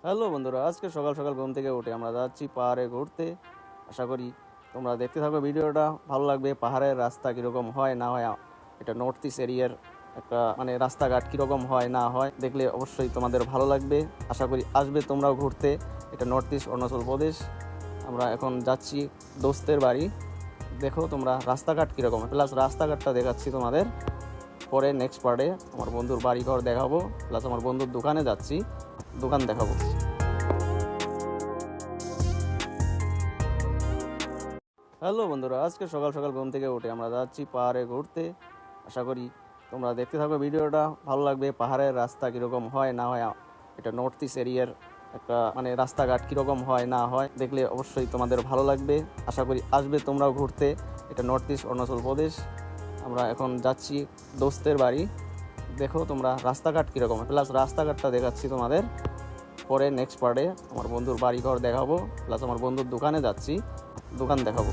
Hello বন্ধুরা, আজকে সকাল সকাল ঘুম থেকে উঠে আমরা যাচ্ছি পাহাড়ে ঘুরতে। আশা করি তোমরা দেখতে থাকো ভিডিওটা, ভালো লাগবে। পাহাড়ের রাস্তা কীরকম হয় না হয়, এটা নর্থ ইস্ট এরিয়ার একটা রাস্তাঘাট কীরকম হয় না হয় দেখলে অবশ্যই তোমাদের ভালো লাগবে। আশা করি আসবে তোমরাও ঘুরতে। এটা নর্থ ইস্ট অরুণাচল প্রদেশ। আমরা এখন যাচ্ছি দোস্তের বাড়ি। দেখো তোমরা রাস্তাঘাট কীরকম, প্লাস রাস্তাঘাটটা দেখাচ্ছি তোমাদের পরে নেক্সট পার্টে। আমার বন্ধুর বাড়ি ঘর দেখাবো, প্লাস আমার বন্ধুর দোকানে যাচ্ছি, দোকান দেখাবো। হ্যালো বন্ধুরা, আজকে সকাল সকাল ঘুম থেকে উঠে আমরা যাচ্ছি পাহাড়ে ঘুরতে। আশা করি তোমরা দেখতে থাকো ভিডিওটা, ভালো লাগবে। পাহাড়ের রাস্তা কীরকম হয় না হয়, এটা নর্থ ইস্ট এরিয়ার একটা রাস্তাঘাট কীরকম হয় না হয় দেখলে অবশ্যই তোমাদের ভালো লাগবে। আশা করি আসবে তোমরাও ঘুরতে। এটা নর্থ ইস্ট অরুণাচল প্রদেশ। আমরা এখন যাচ্ছি দোস্তের বাড়ি। দেখো তোমরা রাস্তাঘাট কীরকম, প্লাস রাস্তাঘাটটা দেখাচ্ছি তোমাদের পরে নেক্সট পার্টে। আমার বন্ধুর বাড়ি ঘর দেখাবো, প্লাস আমার বন্ধুর দোকানে যাচ্ছি, দোকান দেখাবো।